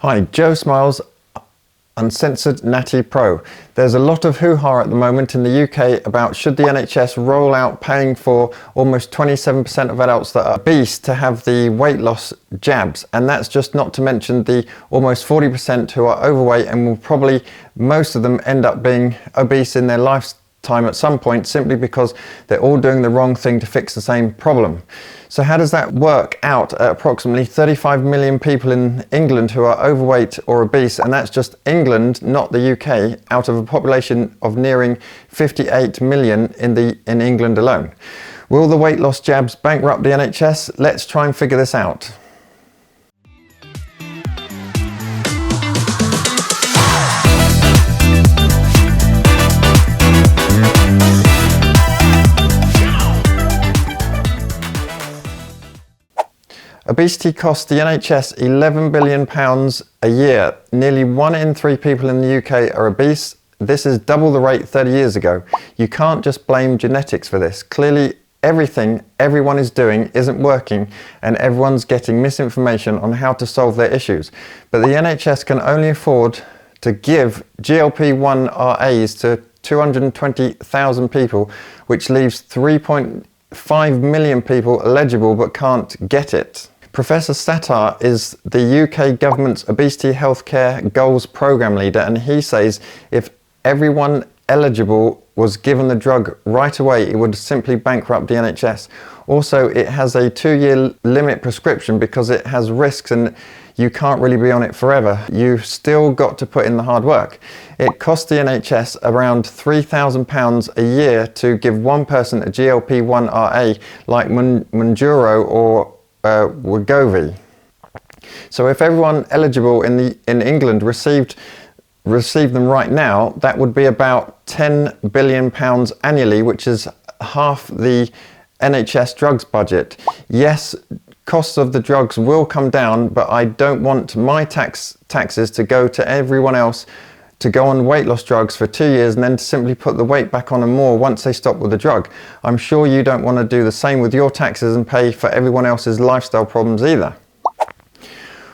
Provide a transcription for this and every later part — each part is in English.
Hi, Joe Smiles, Uncensored Natty Pro. There's a lot of hoo-ha at the moment in the UK about should the NHS roll out paying for almost 27% of adults that are obese to have the weight loss jabs, and that's just not to mention the almost 40% who are overweight and will probably, most of them, end up being obese in their lifetime at some point simply because they're all doing the wrong thing to fix the same problem. So how does that work out at approximately 35 million people in England who are overweight or obese, and that's just England, not the UK, out of a population of nearing 58 million in England alone? Will the weight loss jabs bankrupt the NHS? Let's try and figure this out. Obesity costs the NHS £11 billion a year. Nearly 1 in 3 people in the UK are obese. This is double the rate 30 years ago. You can't just blame genetics for this. Clearly, everything everyone is doing isn't working and everyone's getting misinformation on how to solve their issues. But the NHS can only afford to give GLP-1 RAs to 220,000 people, which leaves 3.5 million people eligible but can't get it. Professor Sattar is the UK government's obesity healthcare goals programme leader, and he says if everyone eligible was given the drug right away, it would simply bankrupt the NHS. Also, it has a 2-year limit prescription because it has risks and you can't really be on it forever. You've still got to put in the hard work. It costs the NHS around £3,000 a year to give one person a GLP-1 RA like Mounjaro or Wegovy. So if everyone eligible in England received them right now, that would be about £10 billion annually, which is half the NHS drugs budget. Yes, costs of the drugs will come down, but I don't want my taxes to go to everyone else to go on weight loss drugs for 2 years and then to simply put the weight back on and more once they stop with the drug. I'm sure you don't want to do the same with your taxes and pay for everyone else's lifestyle problems either.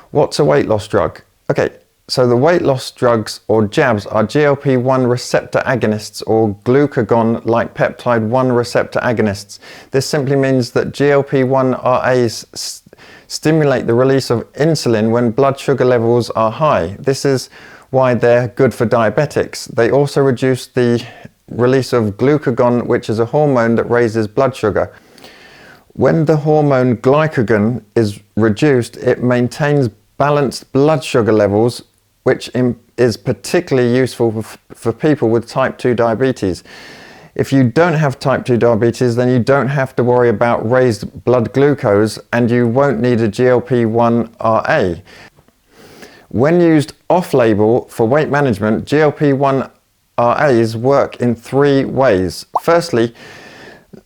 What's a weight loss drug? Okay, so the weight loss drugs or jabs are GLP-1 receptor agonists or glucagon-like peptide 1 receptor agonists. This simply means that GLP-1 RAs stimulate the release of insulin when blood sugar levels are high. This is why they're good for diabetics. They also reduce the release of glucagon, which is a hormone that raises blood sugar. When the hormone glycagon is reduced, it maintains balanced blood sugar levels, which is particularly useful for people with type 2 diabetes. If you don't have type 2 diabetes, then you don't have to worry about raised blood glucose and you won't need a GLP-1 RA. When used off-label for weight management, GLP-1 RAs work in 3 ways. Firstly,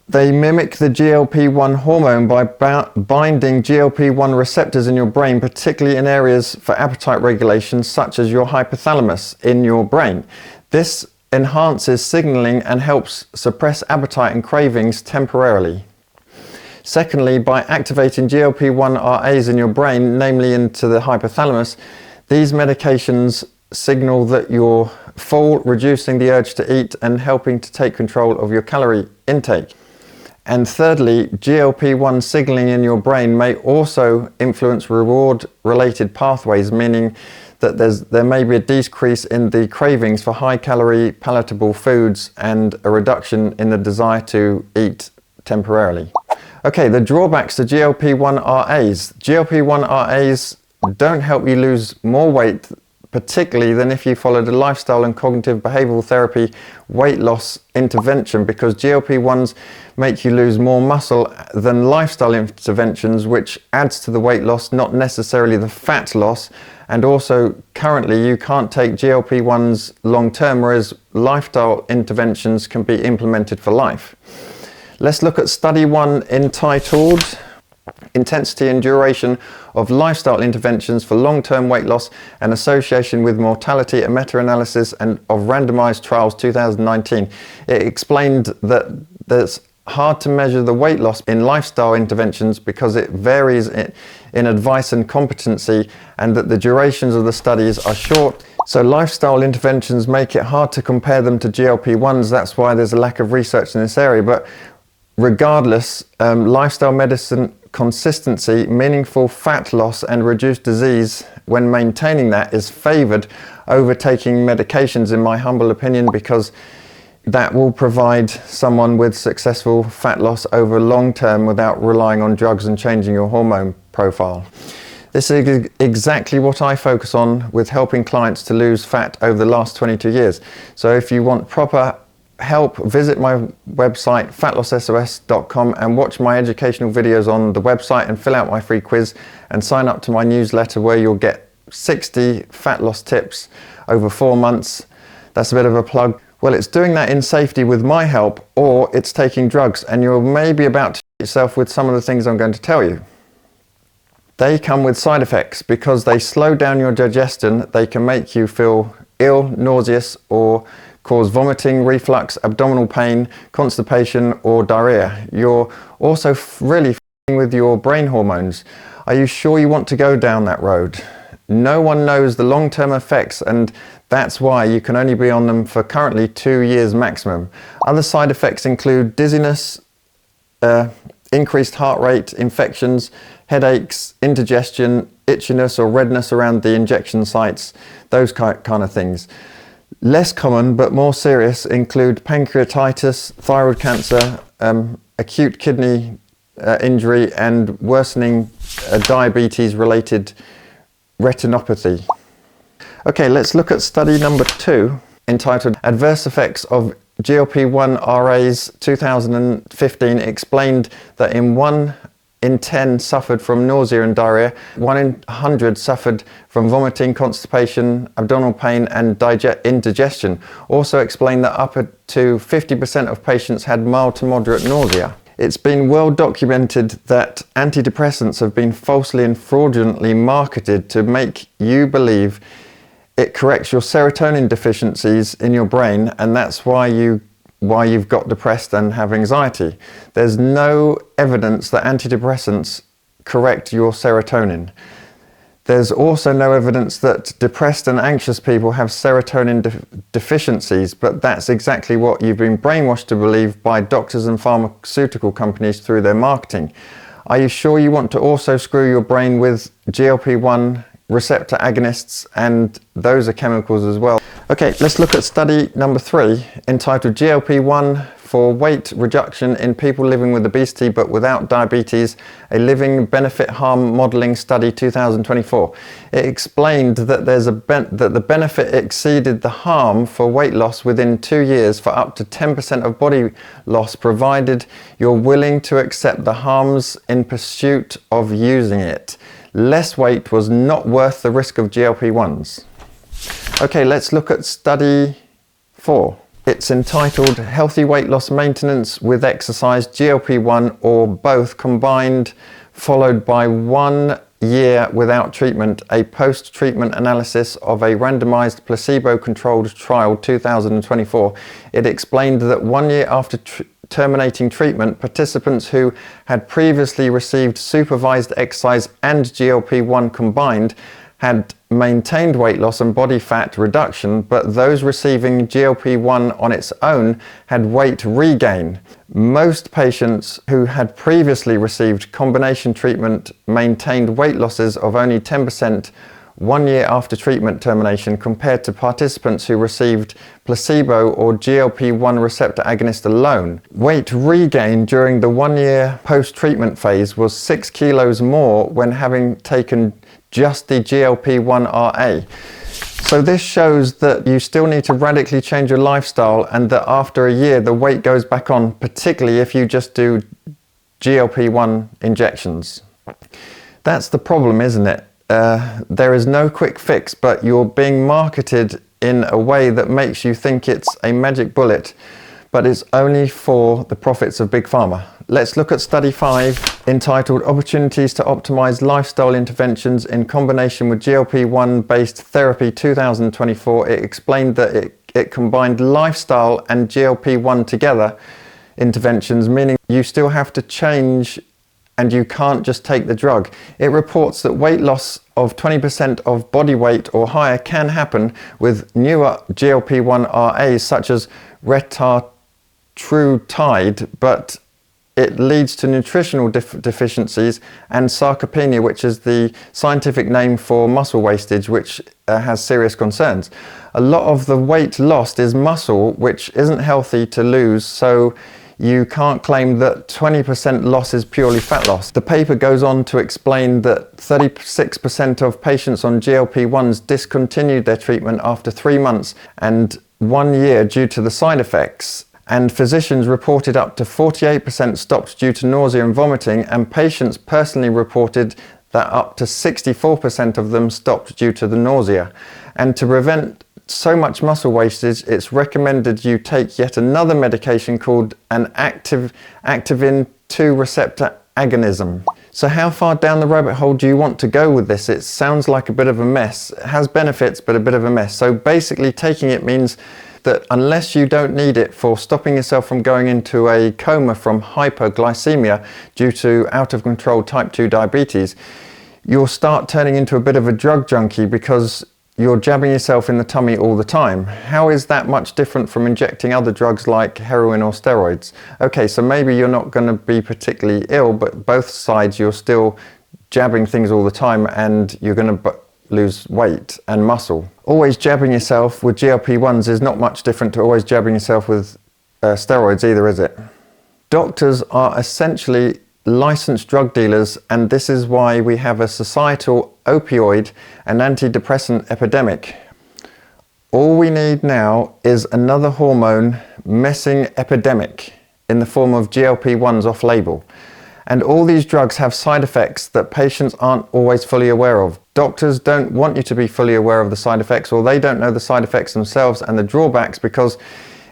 they mimic the GLP-1 hormone by binding GLP-1 receptors in your brain, particularly in areas for appetite regulation, such as your hypothalamus in your brain. This enhances signaling and helps suppress appetite and cravings temporarily. Secondly, by activating GLP-1 RAs in your brain, namely into the hypothalamus, these medications signal that you're full, reducing the urge to eat and helping to take control of your calorie intake. And thirdly, GLP-1 signaling in your brain may also influence reward-related pathways, meaning that there may be a decrease in the cravings for high-calorie, palatable foods and a reduction in the desire to eat temporarily. Okay, the drawbacks to GLP-1 RAs. GLP-1 RAs don't help you lose more weight, particularly than if you followed a lifestyle and cognitive behavioral therapy weight loss intervention, because GLP-1s make you lose more muscle than lifestyle interventions, which adds to the weight loss, not necessarily the fat loss. And also, currently, you can't take GLP-1s long term, whereas lifestyle interventions can be implemented for life. Let's look at study 1 entitled Intensity and Duration of Lifestyle Interventions for Long-Term Weight Loss and Association with Mortality, a meta-analysis of randomized trials 2019. It explained that there's hard to measure the weight loss in lifestyle interventions because it varies in advice and competency, and that the durations of the studies are short. So lifestyle interventions make it hard to compare them to GLP-1s. That's why there's a lack of research in this area. But regardless, lifestyle medicine consistency, meaningful fat loss and reduced disease when maintaining that is favored over taking medications, in my humble opinion, because that will provide someone with successful fat loss over long term without relying on drugs and changing your hormone profile. This is exactly what I focus on with helping clients to lose fat over the last 22 years. So if you want proper help, visit my website fatlossos.com and watch my educational videos on the website and fill out my free quiz and sign up to my newsletter where you'll get 60 fat loss tips over 4 months. That's a bit of a plug. Well, it's doing that in safety with my help, or it's taking drugs, and you're maybe about to hit yourself with some of the things I'm going to tell you. They come with side effects because they slow down your digestion. They can make you feel ill, nauseous, or cause vomiting, reflux, abdominal pain, constipation, or diarrhea. You're also really f***ing with your brain hormones. Are you sure you want to go down that road? No one knows the long-term effects, and that's why you can only be on them for currently 2 years maximum. Other side effects include dizziness, increased heart rate, infections, headaches, indigestion, itchiness or redness around the injection sites, those kind of things. Less common but more serious include pancreatitis, thyroid cancer, acute kidney injury, and worsening diabetes-related retinopathy. Okay, let's look at study number 2, entitled Adverse Effects of GLP-1 RAs 2015. Explained that in 1 in 10 suffered from nausea and diarrhea, 1 in 100 suffered from vomiting, constipation, abdominal pain and indigestion. Also explained that up to 50% of patients had mild to moderate nausea. It's been well documented that antidepressants have been falsely and fraudulently marketed to make you believe it corrects your serotonin deficiencies in your brain, and that's why you've got depressed and have anxiety. There's no evidence that antidepressants correct your serotonin. There's also no evidence that depressed and anxious people have serotonin deficiencies, but that's exactly what you've been brainwashed to believe by doctors and pharmaceutical companies through their marketing. Are you sure you want to also screw your brain with GLP-1 receptor agonists? And those are chemicals as well. Okay, let's look at study number 3, entitled GLP-1 for weight reduction in people living with obesity but without diabetes, a living benefit harm modeling study 2024. It explained that that the benefit exceeded the harm for weight loss within 2 years for up to 10% of body loss, provided you're willing to accept the harms in pursuit of using it. Less weight was not worth the risk of GLP-1s. Okay, let's look at study 4. It's entitled Healthy Weight Loss Maintenance with Exercise, GLP-1 or both combined, followed by 1 year without treatment, a post-treatment analysis of a randomized placebo-controlled trial 2024. It explained that 1 year after terminating treatment, participants who had previously received supervised exercise and GLP-1 combined had maintained weight loss and body fat reduction, but those receiving GLP-1 on its own had weight regain. Most patients who had previously received combination treatment maintained weight losses of only 10% 1 year after treatment termination, compared to participants who received placebo or GLP-1 receptor agonist alone. Weight regain during the 1 year post-treatment phase was 6 kilos more when having taken just the GLP-1 RA. So this shows that you still need to radically change your lifestyle, and that after a year the weight goes back on, particularly if you just do GLP-1 injections. That's the problem, isn't it? There is no quick fix, but you're being marketed in a way that makes you think it's a magic bullet, but it's only for the profits of Big Pharma. Let's look at study 5, entitled Opportunities to Optimize Lifestyle Interventions in Combination with GLP-1 Based Therapy 2024. It explained that it combined lifestyle and GLP-1 together interventions, meaning you still have to change and you can't just take the drug. It reports that weight loss of 20% of body weight or higher can happen with newer GLP-1 RAs such as retatrutide, but it leads to nutritional deficiencies and sarcopenia, which is the scientific name for muscle wastage, which has serious concerns. A lot of the weight lost is muscle, which isn't healthy to lose, so you can't claim that 20% loss is purely fat loss. The paper goes on to explain that 36% of patients on GLP-1s discontinued their treatment after 3 months and 1 year due to the side effects. And physicians reported up to 48% stopped due to nausea and vomiting, and patients personally reported that up to 64% of them stopped due to the nausea. And to prevent so much muscle wastage, it's recommended you take yet another medication called an activin 2 receptor agonism. So how far down the rabbit hole do you want to go with this? It sounds like a bit of a mess. It has benefits, but a bit of a mess. So basically taking it means that unless you don't need it for stopping yourself from going into a coma from hyperglycemia due to out of control type 2 diabetes, you'll start turning into a bit of a drug junkie because you're jabbing yourself in the tummy all the time. How is that much different from injecting other drugs like heroin or steroids? Okay, so maybe you're not going to be particularly ill, but both sides you're still jabbing things all the time and you're going to lose weight and muscle. Always jabbing yourself with GLP-1s is not much different to always jabbing yourself with steroids either, is it? Doctors are essentially licensed drug dealers, and this is why we have a societal opioid and antidepressant epidemic. All we need now is another hormone messing epidemic in the form of GLP-1s off-label. And all these drugs have side effects that patients aren't always fully aware of. Doctors don't want you to be fully aware of the side effects, or they don't know the side effects themselves and the drawbacks because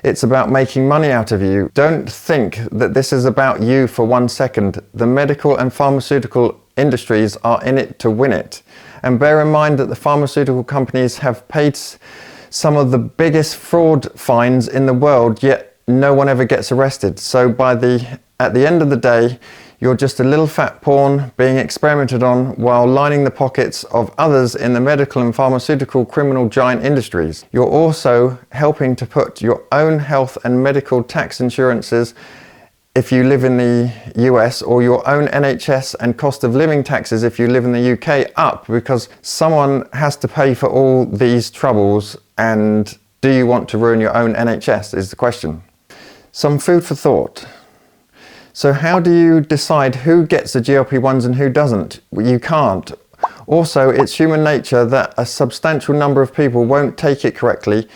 it's about making money out of you. Don't think that this is about you for 1 second. The medical and pharmaceutical industries are in it to win it. And bear in mind that the pharmaceutical companies have paid some of the biggest fraud fines in the world, yet no one ever gets arrested. So at the end of the day, you're just a little fat pawn being experimented on while lining the pockets of others in the medical and pharmaceutical criminal giant industries. You're also helping to put your own health and medical tax insurances if you live in the US, or your own NHS and cost of living taxes if you live in the UK up, because someone has to pay for all these troubles. And do you want to ruin your own NHS is the question. Some food for thought. So how do you decide who gets the GLP-1s and who doesn't? You can't. Also, it's human nature that a substantial number of people won't take it correctly,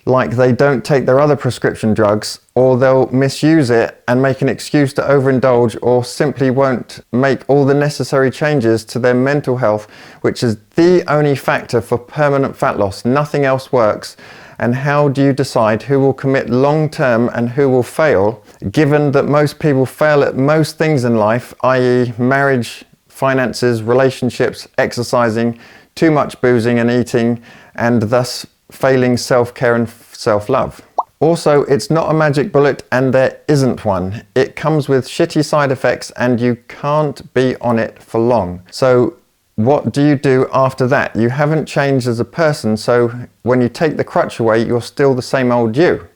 like they don't take their other prescription drugs, or they'll misuse it and make an excuse to overindulge, or simply won't make all the necessary changes to their mental health, which is the only factor for permanent fat loss. Nothing else works. And how do you decide who will commit long term and who will fail, given that most people fail at most things in life, i.e. marriage, finances, relationships, exercising, too much boozing and eating, and thus failing self-care and self-love? Also, it's not a magic bullet, and there isn't one. It comes with shitty side effects and you can't be on it for long. So what do you do after that? You haven't changed as a person, so when you take the crutch away, you're still the same old you.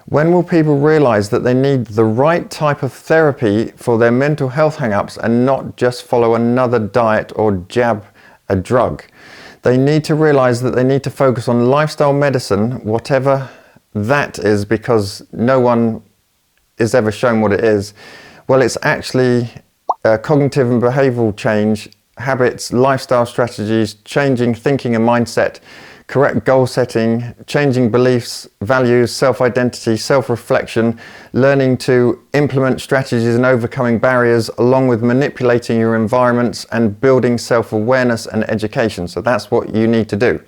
When will people realize that they need the right type of therapy for their mental health hang-ups and not just follow another diet or jab a drug? They need to realize that they need to focus on lifestyle medicine, whatever that is, because no one is ever shown what it is. Well, it's actually cognitive and behavioral change, habits, lifestyle strategies, changing thinking and mindset, correct goal setting, changing beliefs, values, self-identity, self-reflection, learning to implement strategies and overcoming barriers, along with manipulating your environments and building self-awareness and education. So that's what you need to do.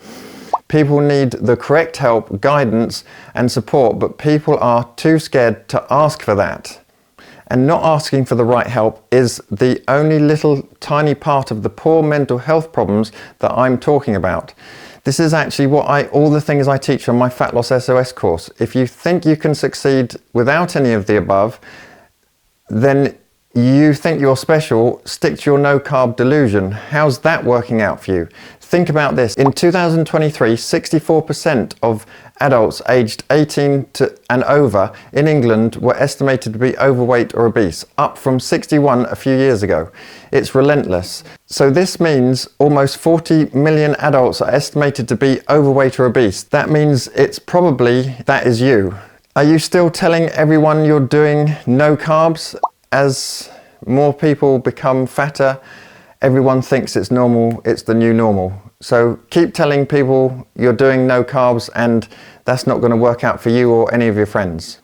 People need the correct help, guidance and support, but people are too scared to ask for that. And not asking for the right help is the only little tiny part of the poor mental health problems that I'm talking about. This is actually all the things I teach on my Fat Loss S.O.S course. If you think you can succeed without any of the above, then you think you're special. Stick to your no carb delusion. How's that working out for you? Think about this. In 2023, 64% of adults aged 18 and over in England were estimated to be overweight or obese, up from 61 a few years ago. It's relentless. So this means almost 40 million adults are estimated to be overweight or obese. That means that is you. Are you still telling everyone you're doing no carbs? As more people become fatter, everyone thinks it's normal, it's the new normal. So keep telling people you're doing no carbs, and that's not going to work out for you or any of your friends.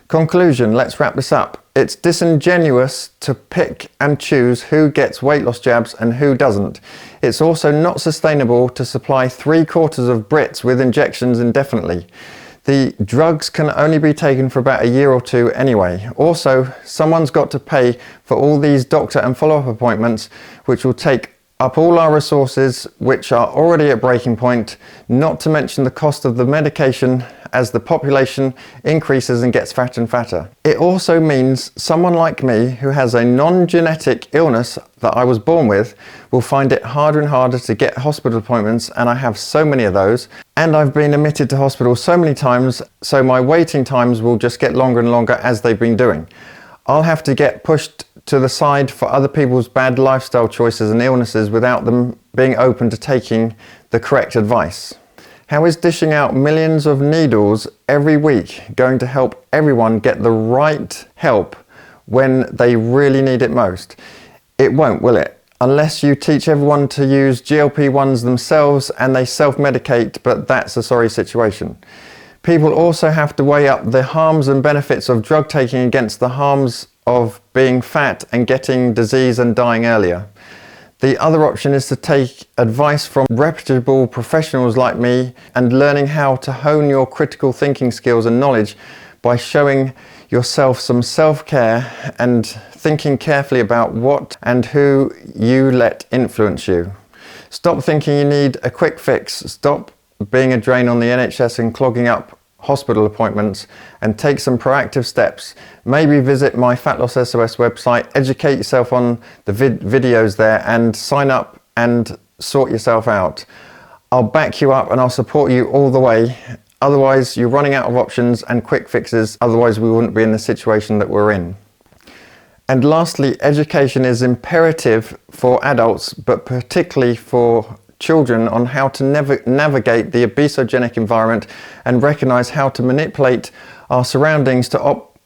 Conclusion, let's wrap this up. It's disingenuous to pick and choose who gets weight loss jabs and who doesn't. It's also not sustainable to supply 3/4 of Brits with injections indefinitely. The drugs can only be taken for about a year or two anyway. Also, someone's got to pay for all these doctor and follow-up appointments, which will take up all our resources, which are already at breaking point, not to mention the cost of the medication as the population increases and gets fatter and fatter. It also means someone like me who has a non-genetic illness that I was born with will find it harder and harder to get hospital appointments, and I have so many of those, and I've been admitted to hospital so many times, so my waiting times will just get longer and longer as they've been doing. I'll have to get pushed to the side for other people's bad lifestyle choices and illnesses without them being open to taking the correct advice. How is dishing out millions of needles every week going to help everyone get the right help when they really need it most? It won't, will it? Unless you teach everyone to use GLP-1s themselves and they self-medicate, but that's a sorry situation. People also have to weigh up the harms and benefits of drug taking against the harms of being fat and getting disease and dying earlier. The other option is to take advice from reputable professionals like me and learning how to hone your critical thinking skills and knowledge by showing yourself some self-care and thinking carefully about what and who you let influence you. Stop thinking you need a quick fix. Stop being a drain on the NHS and clogging up hospital appointments, and take some proactive steps. Maybe visit my Fat Loss S.O.S website, educate yourself on the videos there, and sign up and sort yourself out. I'll back you up and I'll support you all the way. Otherwise, you're running out of options and quick fixes. Otherwise, we wouldn't be in the situation that we're in. And lastly, education is imperative for adults, but particularly for children, on how to navigate the obesogenic environment and recognize how to manipulate our surroundings to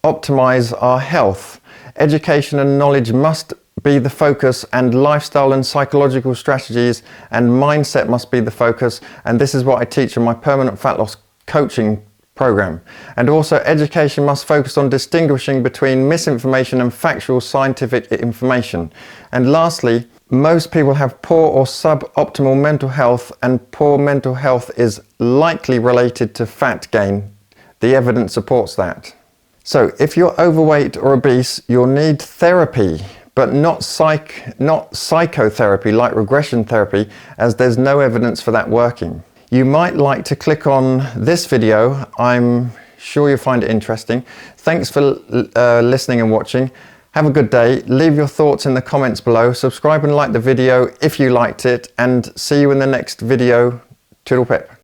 optimize our health. Education and knowledge must be the focus, and lifestyle and psychological strategies and mindset must be the focus, and this is what I teach in my permanent fat loss coaching program. And also, education must focus on distinguishing between misinformation and factual scientific information. And lastly, most people have poor or suboptimal mental health, and poor mental health is likely related to fat gain. The evidence supports that. So if you're overweight or obese, you'll need therapy, but not psychotherapy like regression therapy, as there's no evidence for that working. You might like to click on this video. I'm sure you'll find it interesting. Thanks for listening and watching. Have a good day. Leave your thoughts in the comments below. Subscribe and like the video if you liked it, and see you in the next video. Toodle pip.